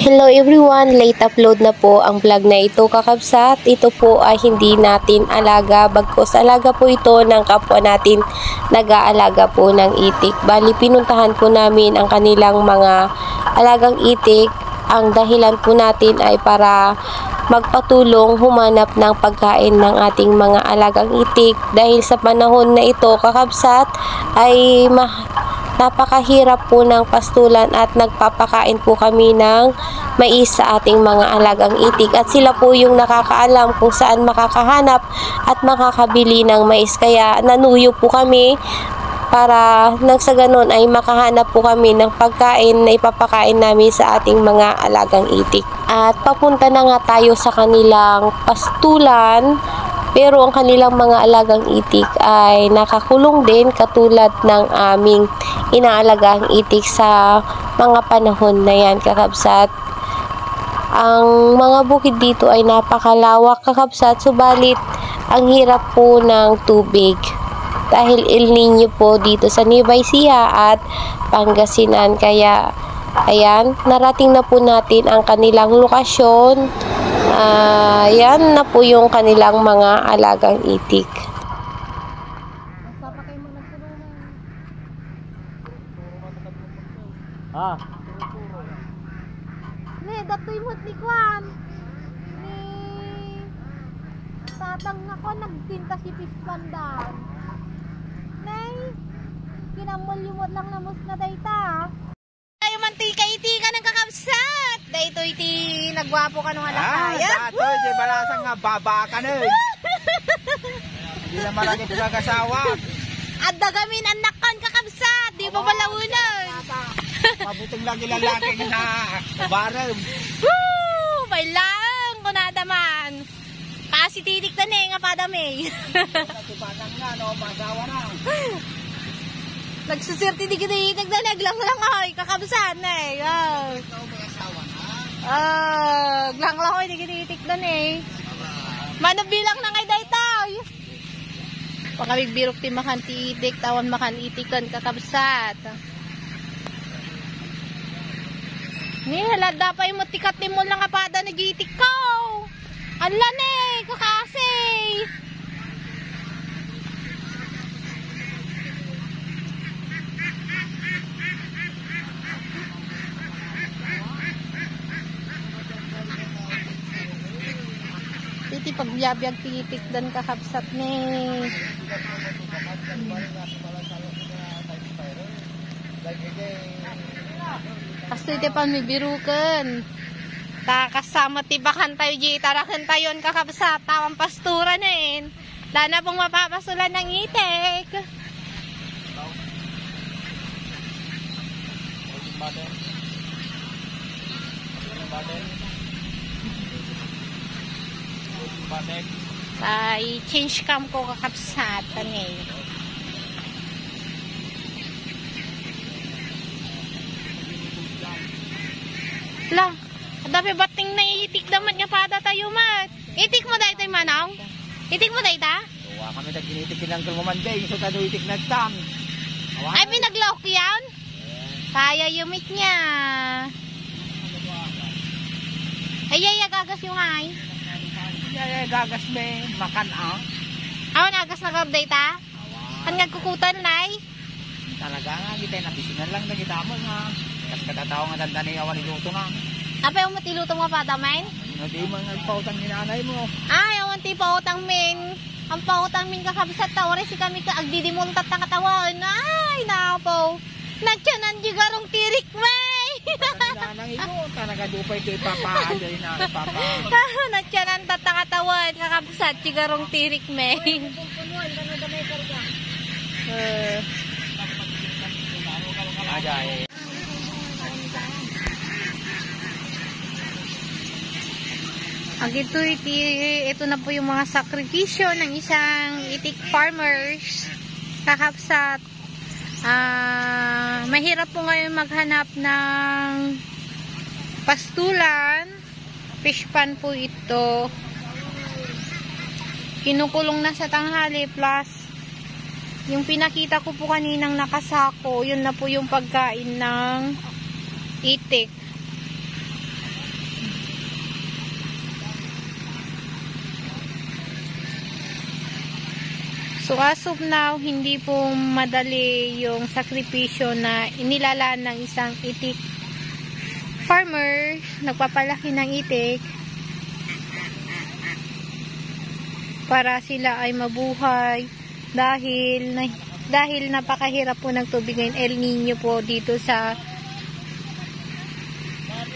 Hello everyone, late upload na po ang vlog na ito kakabsat. Ito po ay hindi natin alaga, bagkus alaga po ito ng kapwa natin nag-aalaga po ng itik. Bali pinuntahan po namin ang kanilang mga alagang itik. Ang dahilan po natin ay para magpatulong humanap ng pagkain ng ating mga alagang itik. Dahil sa panahon na ito kakabsat ay napakahirap po ng pastulan at nagpapakain po kami ng mais sa ating mga alagang itik at sila po yung nakakaalam kung saan makakahanap at makakabili ng mais, kaya nanuyo po kami para nang sa ganon ay makahanap po kami ng pagkain na ipapakain namin sa ating mga alagang itik. At papunta na nga tayo sa kanilang pastulan. Pero ang kanilang mga alagang itik ay nakakulong din katulad ng aming inaalagang itik sa mga panahon na yan kakabsat. Ang mga bukid dito ay napakalawak kakabsat, subalit ang hirap po ng tubig dahil El Niño po dito sa Nueva Ecija at Pangasinan. Kaya ayan, narating na po natin ang kanilang lokasyon. Yan na po yung kanilang mga alagang itik. Ne, datoy mo ni Kwan. Ni tatang ako nagtinta si Pispandan. Nay, kinamulumot lang na mus na dayta. Ay mantika-itika ng kakabsat. Dayto iti nagwapo ka nung alakaya. Dato, di balasang nga baba ka nun. Hindi na malaki pagkasawa. At dagamin anak kan kakabsat. Di ba balawunan? Mabutong lagi lalaki na barem. Woo! May lang kunadaman. Kasi titik na nga padami. Nagsibatang na, no? Masawa na. Nagsusirti di kinitig na naglang ay kakabsat na eh. Glang lang ay di kinitik na eh. Manabilang na ngay daytay. Pagkamig birok ti makan ti itik, tawan makan itikan kakabsat. Ni halada pa yung matikat ni mo lang apada nagitik ko. Anlan eh, kakasi. Titi pagbiyabiyag titik dan kakabsat ni. Kasto iti pa may birukan. Kasama tibakan tayo di tarakan tayon kakabsat. Tawang pastura na yun. Lana pong mapapasulan ng itik. Ay, change cam ko kakabsat. Lang, dapat bating na itik naman nga pada tayo mat. Itik mo dahi tayo manong? Itik mo dahi ta? Tuwa kami nag-initik kinanggal mo man day. So tado itik nagtam. Ay, pinaglaok yan? Kaya yumit niya. Ay, gagas yung ay. Ay, gagas me. Makan ang. Awan, agas na kabday ta? Kan nagkukutan nay? Talaga nga, kita nabisingan lang na kita mo nga. Kas katatawa nga dandani awan iluto na. Apa yung matiluto mo pa damain? Hindi mo nagpautang ni nanay mo. Ay, awan ti pautang min. Ang pautang min kakabsat tawari si kami ka agdidimultat na katawan. Ay, napo. Natyanan di garong tirik may. Nanang ito, talaga dupay ito ipapaaday na ipapa. Natyanan tatakatawan kakabsat di garong tirik may. Ajay. Ito na po yung mga sakripisyo ng isang itik farmers kakabsat. Mahirap po ngayon maghanap ng pastulan. Fish pan po ito. Kinukulong na sa tanghali plus yung pinakita ko po kaninang nakasako, yun na po yung pagkain ng itik. So as of now, hindi po madali yung sakripisyo na inilalaan ng isang itik farmer, nagpapalaki ng itik para sila ay mabuhay dahil napakahirap po ng tubig ngayon, El Nino po dito sa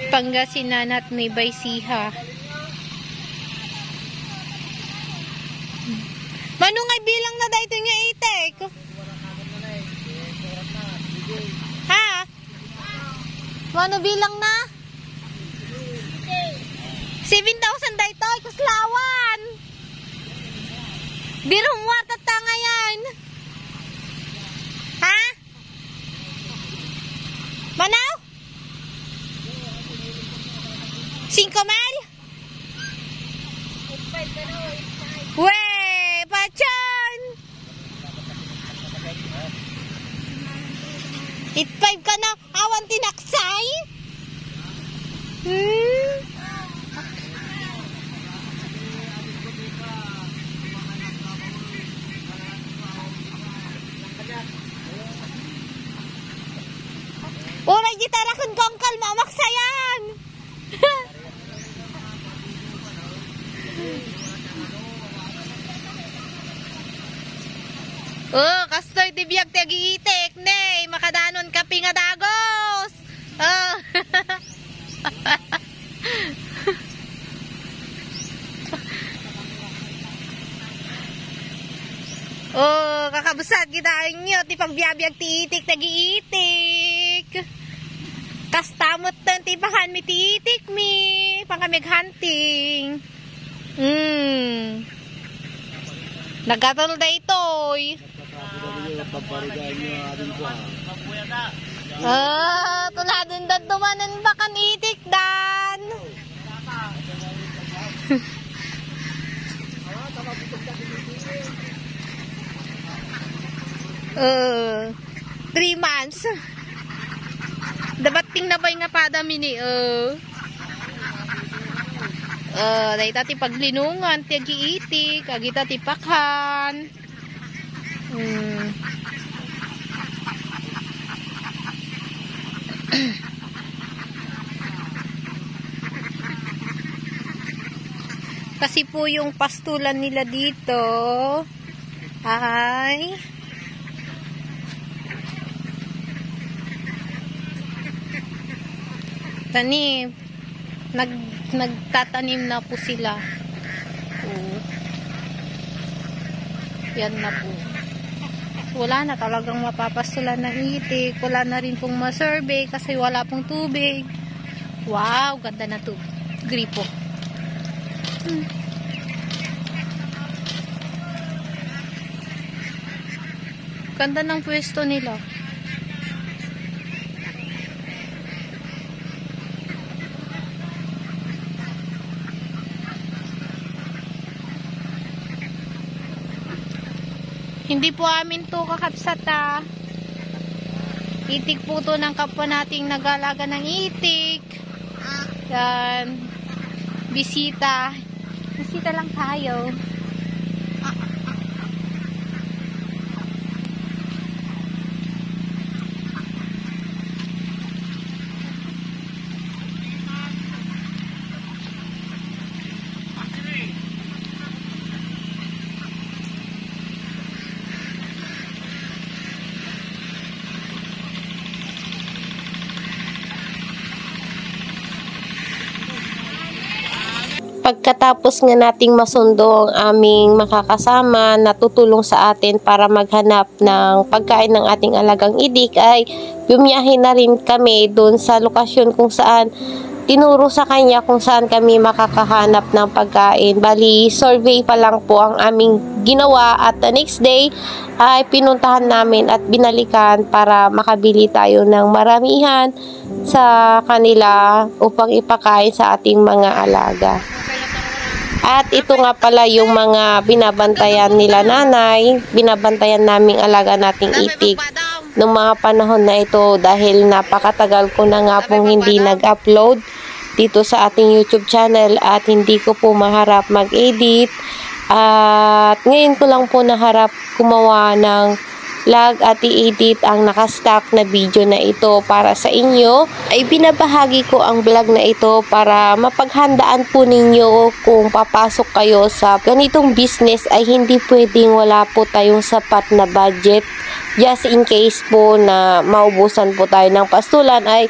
Pangasinan at Nueva Ecija. Manong ay bilang na dahito nga itik. Ha? Mano bilang na? 7,000 dahito, kuslawan. Birong watat ta ngayon. Ha? Manaw? 5 mil? Weh, pachan! 8.5 ka na, awan tinaksay? Uray gitara kun kong kalma maksayan. Oh, kastoy tibiyag tagiitik ne, makadanon ka pinga dagos. Oh. Oh, kakabusag kita inyo ti pagbiabiyag ti itik tagiitik. Kastamot tan ti pahan mi ti itik mi, pangkamig hunting. Nagkatol da itoy. Tuladin dan tumanan bakan itik dan. Uh, 3 months. Dabating na ba yung pada mini? Dahil tati paglinungan, tiyagi itik, agita tipakan. Kasi po yung pastulan nila dito ay tanim, nagtatanim na po sila. Yan na po. Wala na talagang mapapastulan ng itik, wala na rin pong masurvey kasi wala pong tubig. Wow, ganda na to gripo. Ganda ng pwesto nila. Hindi po amin to kakapsat ah. Itik po to ng kapwa nating nag-alaga ng itik. Yan. Bisita. Bisita lang tayo. Pagkatapos nga nating masundo ang aming makakasama na tutulong sa atin para maghanap ng pagkain ng ating alagang itik, ay bumiyahe na rin kami doon sa lokasyon kung saan tinuro sa kanya kung saan kami makakahanap ng pagkain. Bali, survey pa lang po ang aming ginawa at the next day ay pinuntahan namin at binalikan para makabili tayo ng maramihan sa kanila upang ipakain sa ating mga alaga. At ito nga pala yung mga binabantayan nila nanay, binabantayan naming alaga nating itik noong mga panahon na ito dahil napakatagal ko na nga pong hindi nag-upload dito sa ating YouTube channel at hindi ko po maharap mag-edit At ngayon ko lang po naharap gumawa ng vlog at i-edit ang nakastock na video na ito para sa inyo. Ay binabahagi ko ang vlog na ito para mapaghandaan po ninyo kung papasok kayo sa ganitong business ay hindi pwedeng wala po tayong sapat na budget. Just in case po na maubusan po tayo ng pastulan ay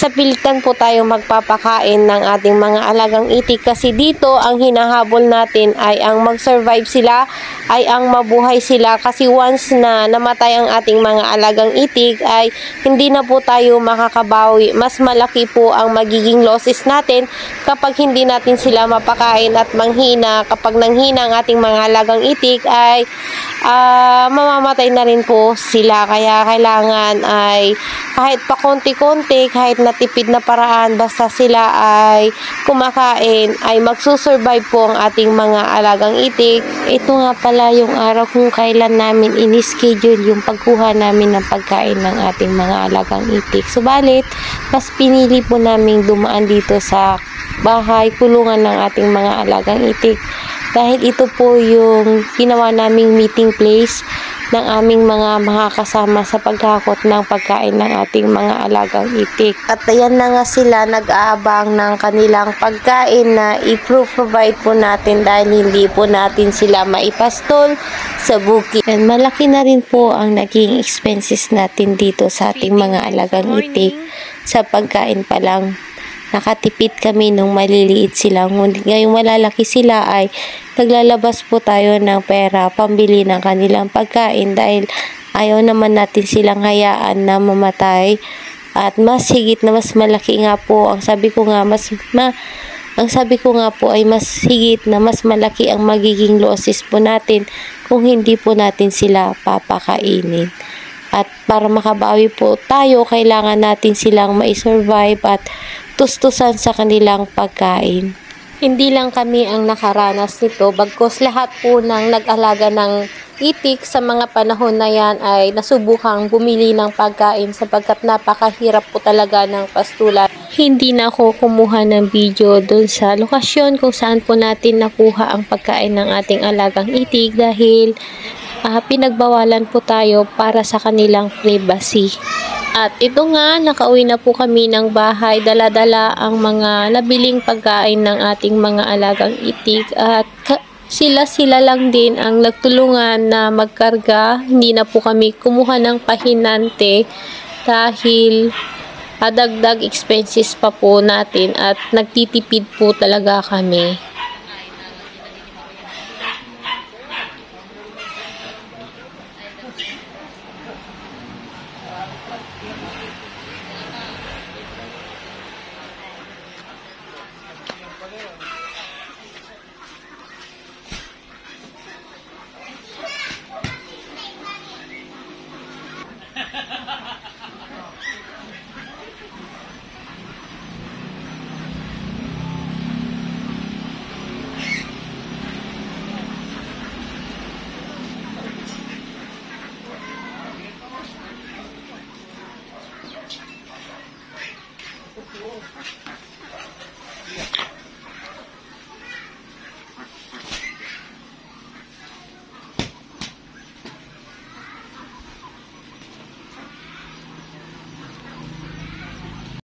sa pilitan po tayo magpapakain ng ating mga alagang itik, kasi dito ang hinahabol natin ay ang mag-survive sila, ay ang mabuhay sila, kasi once na namatay ang ating mga alagang itik ay hindi na po tayo makakabawi. Mas malaki po ang magiging losses natin kapag hindi natin sila mapakain at manghina. Kapag nanghina ang ating mga alagang itik ay mamamatay na rin po sila. Kaya kailangan ay kahit pa konti-konti, kahit natipid na paraan, basta sila ay kumakain, ay magsusurvive po ang ating mga alagang itik. Ito nga pala yung araw kung kailan namin in-schedule yung pagkuha namin ng pagkain ng ating mga alagang itik. Subalit, mas pinili po namin dumaan dito sa bahay, kulungan ng ating mga alagang itik. Dahil ito po yung ginawa naming meeting place ng aming mga makakasama sa paghakot ng pagkain ng ating mga alagang itik. At ayan na nga sila nag-aabang ng kanilang pagkain na i-provide po natin dahil hindi po natin sila maipastol sa bukid. And malaki na rin po ang naging expenses natin dito sa ating mga alagang itik sa pagkain pa lang. Nakatipid kami nung maliliit sila. Ngunit ngayong malalaki sila ay naglalabas po tayo ng pera pambili ng kanilang pagkain dahil ayaw naman natin silang hayaan na mamatay. At mas higit na mas malaki nga po, ang sabi ko nga po ay mas higit na mas malaki ang magiging losses po natin kung hindi po natin sila papakainin. At para makabawi po tayo, kailangan natin silang ma-survive at tustusan sa kanilang pagkain. Hindi lang kami ang nakaranas nito, bagkus lahat po ng nag-alaga ng itik sa mga panahon na yan ay nasubukang bumili ng pagkain sapagkat napakahirap po talaga ng pastulan. Hindi na ako kumuha ng video doon sa lokasyon kung saan po natin nakuha ang pagkain ng ating alagang itik dahil pinagbawalan po tayo para sa kanilang privacy. At ito nga, nakauwi na po kami ng bahay, dala-dala ang mga nabiling pagkain ng ating mga alagang itik at sila lang din ang nagtulungan na magkarga. Hindi na po kami kumuha ng pahinante dahil dagdag expenses pa po natin at nagtitipid po talaga kami.